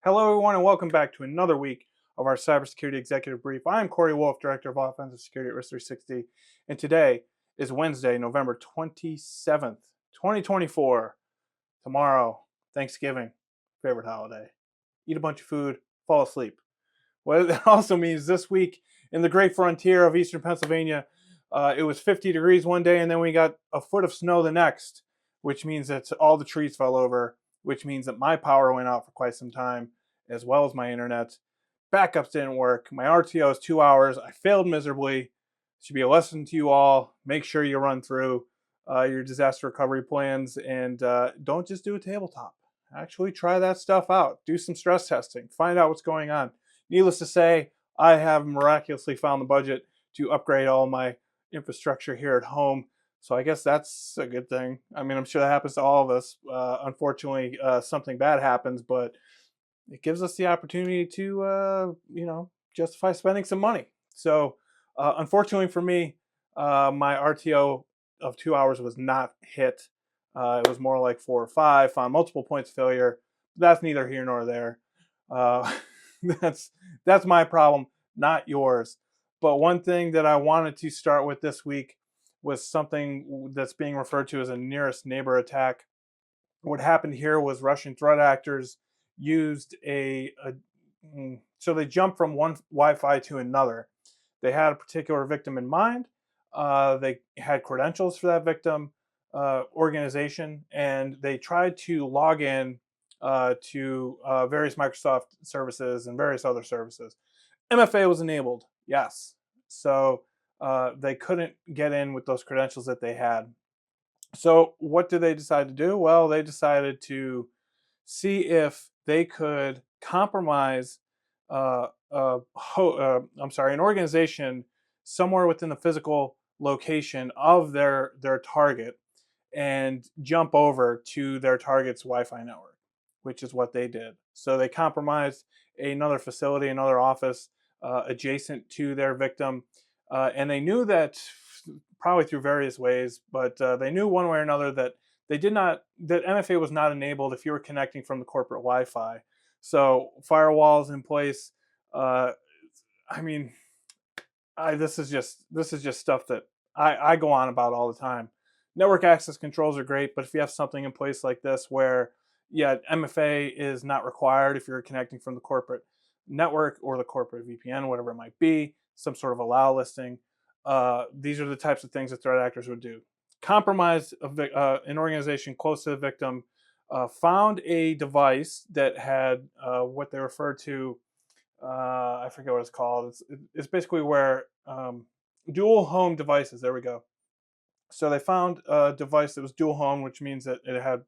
Hello, everyone, and welcome back to another week of our Cybersecurity Executive Brief. I am Corey Wolf, Director of Offensive Security at Risk 360, and today is Wednesday, November 27th, 2024. Tomorrow, Thanksgiving, favorite holiday. Eat a bunch of food, fall asleep. What that also means this week in the great frontier of eastern Pennsylvania, it was 50 degrees one day, and then we got a foot of snow the next, which means that all the trees fell over, which means that my power went out for quite some time, as well as my internet. Backups didn't work. My RTO is 2 hours. I failed miserably. Should be a lesson to you all. Make sure you run through your disaster recovery plans and don't just do a tabletop. Actually, try that stuff out. Do some stress testing. Find out what's going on. Needless to say, I have miraculously found the budget to upgrade all my infrastructure here at home. So I guess that's a good thing. I mean, I'm sure that happens to all of us. Unfortunately, something bad happens, but it gives us the opportunity to, justify spending some money. So, unfortunately for me, my RTO of 2 hours was not hit. It was more like 4 or 5. Found multiple points of failure. That's neither here nor there. Uh, that's that's my problem, not yours. But one thing that I wanted to start with this week was something that's being referred to as a nearest neighbor attack. What happened here was Russian threat actors used so they jumped from one Wi-Fi to another. They had a particular victim in mind. They had credentials for that victim organization, and they tried to log in to various Microsoft services and various other services. MFA was enabled, yes. So they couldn't get in with those credentials that they had. So what did they decide to do? Well, they decided to see if they could compromise an organization somewhere within the physical location of their target and jump over to their target's Wi-Fi network, which is what they did. So they compromised another facility, another office adjacent to their victim, and they knew that probably through various ways, but they knew one way or another that they did not that MFA was not enabled if you were connecting from the corporate Wi-Fi. So firewalls in place. Uh, I mean, this is just stuff that I go on about all the time. Network access controls are great, but if you have something in place like this where, yeah, MFA is not required if you're connecting from the corporate network or the corporate VPN, whatever it might be, some sort of allow listing. These are the types of things that threat actors would do. Compromise an organization close to the victim, found a device that had what they refer to, I forget what it's called. It's basically where dual home devices. There we go. So they found a device that was dual home, which means that it had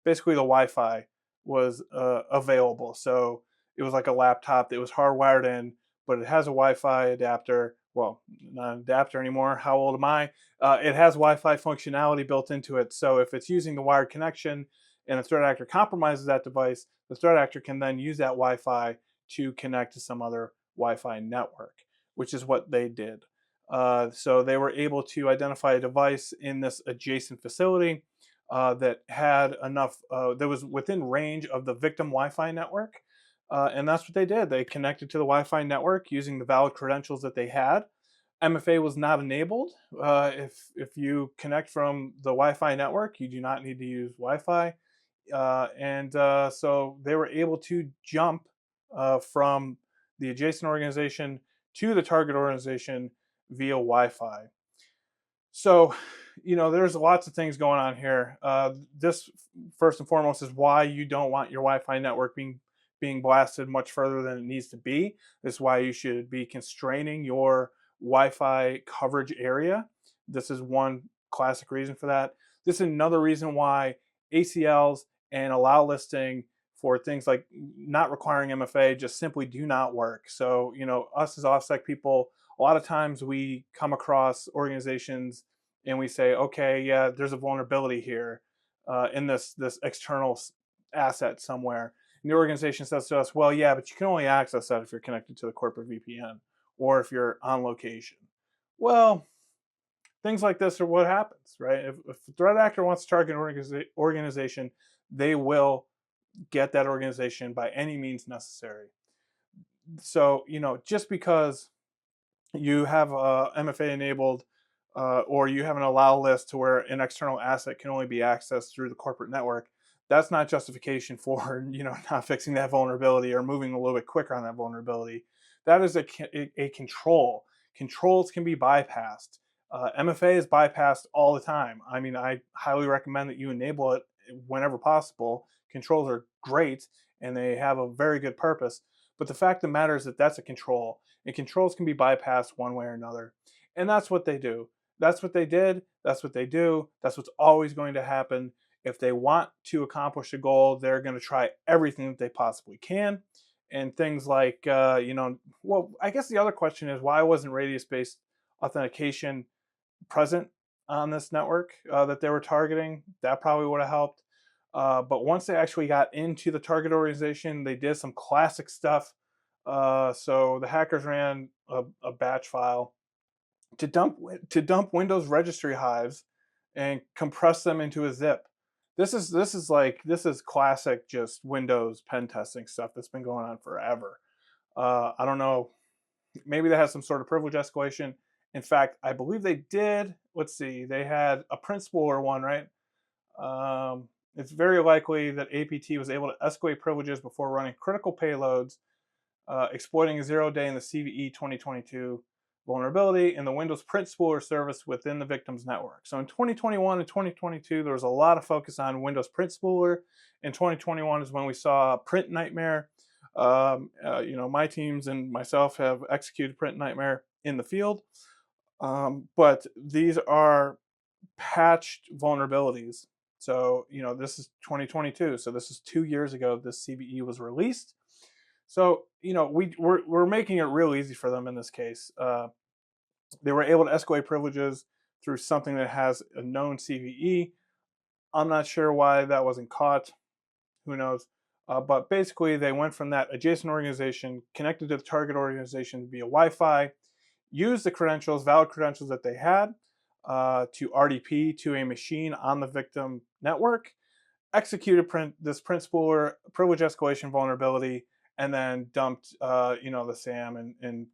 basically the Wi-Fi was available. So it was like a laptop that was hardwired in, but it has a Wi-Fi adapter. Well, not an adapter anymore. How old am I? It has Wi-Fi functionality built into it. So if it's using the wired connection and a threat actor compromises that device, the threat actor can then use that Wi-Fi to connect to some other Wi-Fi network, which is what they did. So they were able to identify a device in this adjacent facility that had enough, that was within range of the victim Wi-Fi network. And that's what they did. They connected to the Wi-Fi network using the valid credentials that they had. MFA was not enabled. If you connect from the Wi-Fi network, you do not need to use Wi-Fi. So they were able to jump from the adjacent organization to the target organization via Wi-Fi. So, there's lots of things going on here. This, first and foremost, is why you don't want your Wi-Fi network being blasted much further than it needs to be. This is why you should be constraining your Wi-Fi coverage area. This is one classic reason for that. This is another reason why ACLs and allow listing for things like not requiring MFA just simply do not work. So, us as OffSec people, a lot of times we come across organizations and we say, okay, yeah, there's a vulnerability here in this external asset somewhere. And the organization says to us, well, yeah, but you can only access that if you're connected to the corporate VPN or if you're on location. Well, things like this are what happens, right? If a threat actor wants to target an organization, they will get that organization by any means necessary. So, just because you have MFA enabled, or you have an allow list to where an external asset can only be accessed through the corporate network, that's not justification for not fixing that vulnerability or moving a little bit quicker on that vulnerability. That is a control. Controls can be bypassed. MFA is bypassed all the time. I mean, I highly recommend that you enable it whenever possible. Controls are great and they have a very good purpose. But the fact of the matter is that that's a control, and controls can be bypassed one way or another. And that's what they do. That's what they did. That's what they do. That's what's always going to happen. If they want to accomplish a goal, they're going to try everything that they possibly can. And things like, well, I guess the other question is, why wasn't radius based authentication present on this network that they were targeting? That probably would have helped. But once they actually got into the target organization, they did some classic stuff. So the hackers ran a batch file to dump Windows registry hives and compress them into a zip. This is classic just Windows pen testing stuff that's been going on forever. I don't know. Maybe they had some sort of privilege escalation. In fact, I believe they did. Let's see. They had a principal one, right? It's very likely that APT was able to escalate privileges before running critical payloads, exploiting a 0-day in the CVE 2022 vulnerability in the Windows print spooler service within the victim's network. So in 2021 and 2022, there was a lot of focus on Windows print spooler. In 2021 is when we saw Print Nightmare. My teams and myself have executed Print Nightmare in the field. But these are patched vulnerabilities. So, this is 2022. So this is 2 years ago this CVE was released. So, we're making it real easy for them in this case. They were able to escalate privileges through something that has a known CVE. I'm not sure why that wasn't caught. Who knows? But basically, they went from that adjacent organization connected to the target organization via Wi-Fi, used the valid credentials that they had, to RDP to a machine on the victim network, executed this print spooler privilege escalation vulnerability, and then dumped the SAM and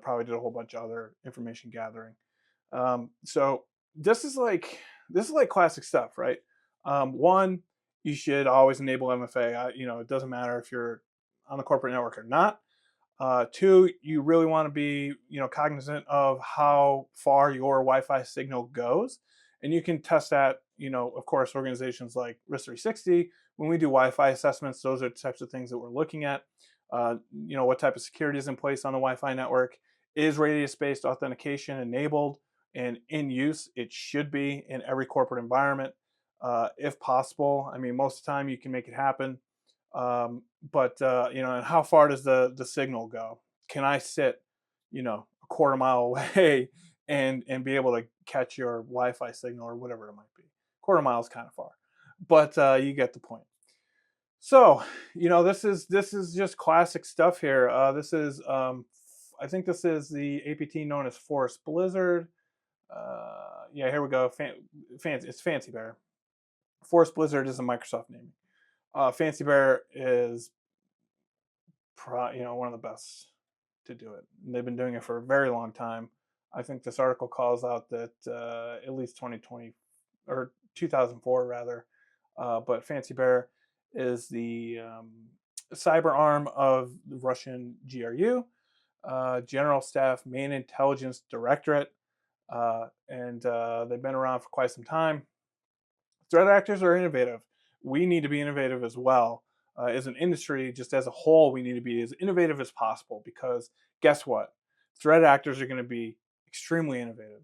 probably did a whole bunch of other information gathering. So this is like classic stuff, right? One, you should always enable MFA. It doesn't matter if you're on the corporate network or not. Two, you really want to be cognizant of how far your Wi-Fi signal goes, and you can test that. Of course, organizations like Risk360, when we do Wi-Fi assessments, those are the types of things that we're looking at. What type of security is in place on the Wi-Fi network? Is radius-based authentication enabled and in use? It should be in every corporate environment, if possible. I mean, most of the time you can make it happen. But and how far does the signal go? Can I sit, a quarter mile away and be able to catch your Wi-Fi signal or whatever it might be? Quarter mile is kind of far, but you get the point. So, this is just classic stuff here. I think this is the APT known as Forest Blizzard. Yeah, here we go. It's Fancy Bear. Forest Blizzard is a Microsoft name. Fancy Bear is, one of the best to do it. And they've been doing it for a very long time. I think this article calls out that at least 2020 or 2004 rather. But Fancy Bear is the cyber arm of the Russian GRU, General Staff Main Intelligence Directorate, and they've been around for quite some time. Threat actors are innovative. We need to be innovative as well. As an industry, just as a whole, we need to be as innovative as possible, because guess what? Threat actors are going to be extremely innovative.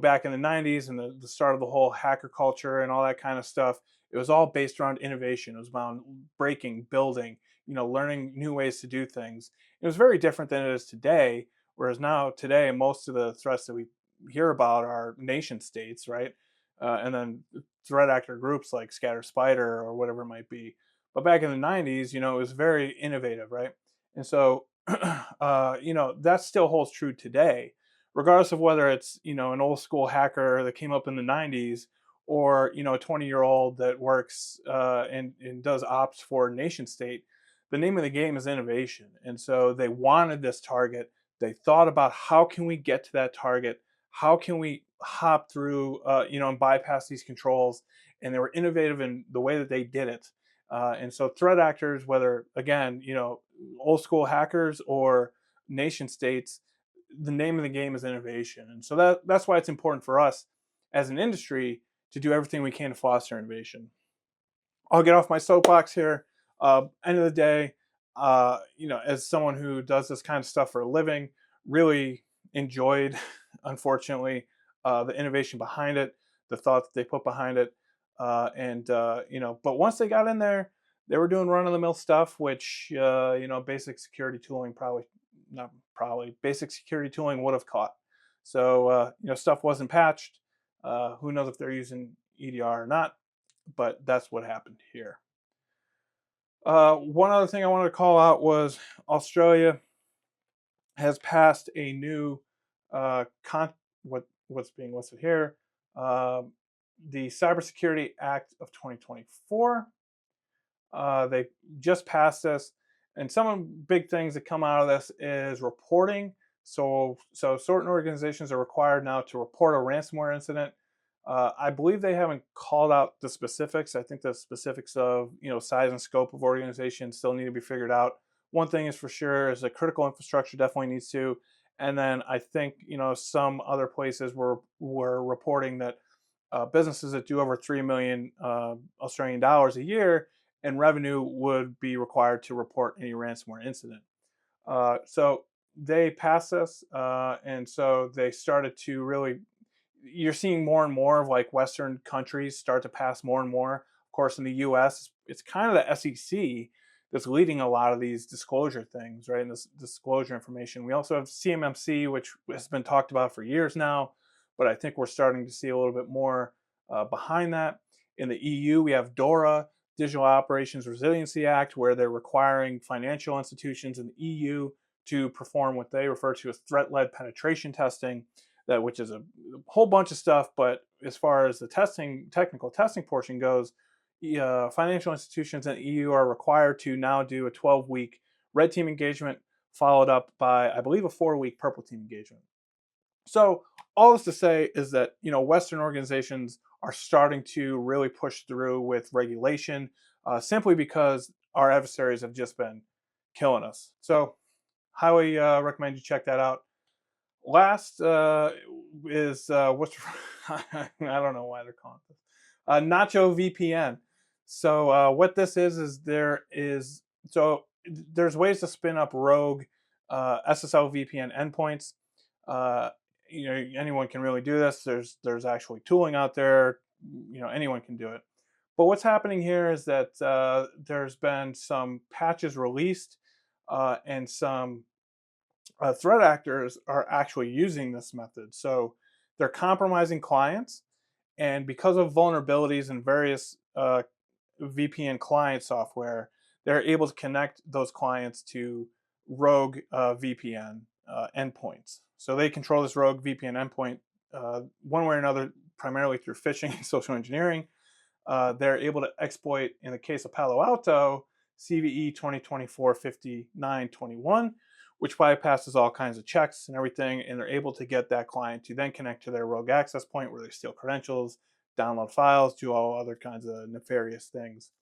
Back in the 90s and the start of the whole hacker culture and all that kind of stuff, it was all based around innovation. It was about breaking, building, learning new ways to do things. It was very different than it is today, whereas today, most of the threats that we hear about are nation states, right? And then threat actor groups like Scatter Spider or whatever it might be. But back in the 90s, it was very innovative, right? And so, that still holds true today, regardless of whether it's, an old school hacker that came up in the 90s or a 20-year-old that works and does ops for a nation state. The name of the game is innovation, and so they wanted this target. They thought about how can we get to that target, how can we hop through and bypass these controls, and they were innovative in the way that they did it. And so threat actors, whether again old school hackers or nation states, the name of the game is innovation. And so that's why it's important for us as an industry to do everything we can to foster innovation. I'll get off my soapbox here. End of the day, as someone who does this kind of stuff for a living, really enjoyed, unfortunately, the innovation behind it, the thought that they put behind it, but once they got in there, they were doing run-of-the-mill stuff, which basic security tooling basic security tooling would have caught. So stuff wasn't patched. Who knows if they're using EDR or not? But that's what happened here. One other thing I wanted to call out was Australia has passed a new what's being listed here, the Cyber Security Act of 2024. They just passed this, and some big things that come out of this is reporting. So certain organizations are required now to report a ransomware incident. I believe they haven't called out the specifics. I think the specifics of size and scope of organizations still need to be figured out. One thing is for sure is the critical infrastructure definitely needs to, and then I think some other places were reporting that businesses that do over 3 million Australian dollars a year in revenue would be required to report any ransomware incident. So they passed this, and so they started to really. You're seeing more and more of like Western countries start to pass more and more. Of course, in the U.S., it's kind of the SEC that's leading a lot of these disclosure things, right? And this disclosure information. We also have CMMC, which has been talked about for years now, but I think we're starting to see a little bit more behind that. In the EU, we have DORA, Digital Operations Resiliency Act, where they're requiring financial institutions in the EU to perform what they refer to as threat-led penetration testing, which is a whole bunch of stuff. But as far as the technical testing portion goes, financial institutions in the EU are required to now do a 12-week red team engagement, followed up by, I believe, a 4-week purple team engagement. So all this to say is that Western organizations are starting to really push through with regulation, simply because our adversaries have just been killing us. So highly recommend you check that out. Last is what's I don't know why they're calling this Nacho VPN. So what this is there's ways to spin up rogue SSL VPN endpoints. Anyone can really do this. There's actually tooling out there. Anyone can do it. But what's happening here is that there's been some patches released, and some threat actors are actually using this method. So they're compromising clients, and because of vulnerabilities in various VPN client software, they're able to connect those clients to rogue VPN endpoints. So they control this rogue VPN endpoint one way or another, primarily through phishing and social engineering. They're able to exploit, in the case of Palo Alto, CVE 2024-5921, which bypasses all kinds of checks and everything, and they're able to get that client to then connect to their rogue access point where they steal credentials, download files, do all other kinds of nefarious things.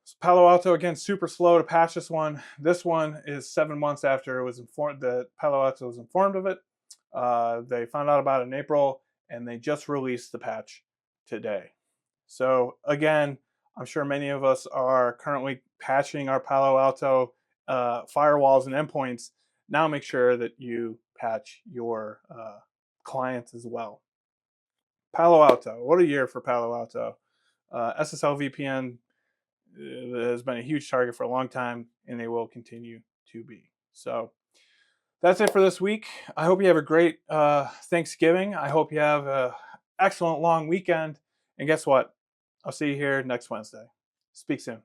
So Palo Alto, again, super slow to patch this one. This one is 7 months after it was informed that Palo Alto was informed of it. They found out about it in April, and they just released the patch today. So again, I'm sure many of us are currently patching our Palo Alto firewalls and endpoints. Now make sure that you patch your clients as well. Palo Alto, what a year for Palo Alto. SSL VPN has been a huge target for a long time, and they will continue to be. So that's it for this week. I hope you have a great Thanksgiving. I hope you have an excellent long weekend. And guess what? I'll see you here next Wednesday. Speak soon.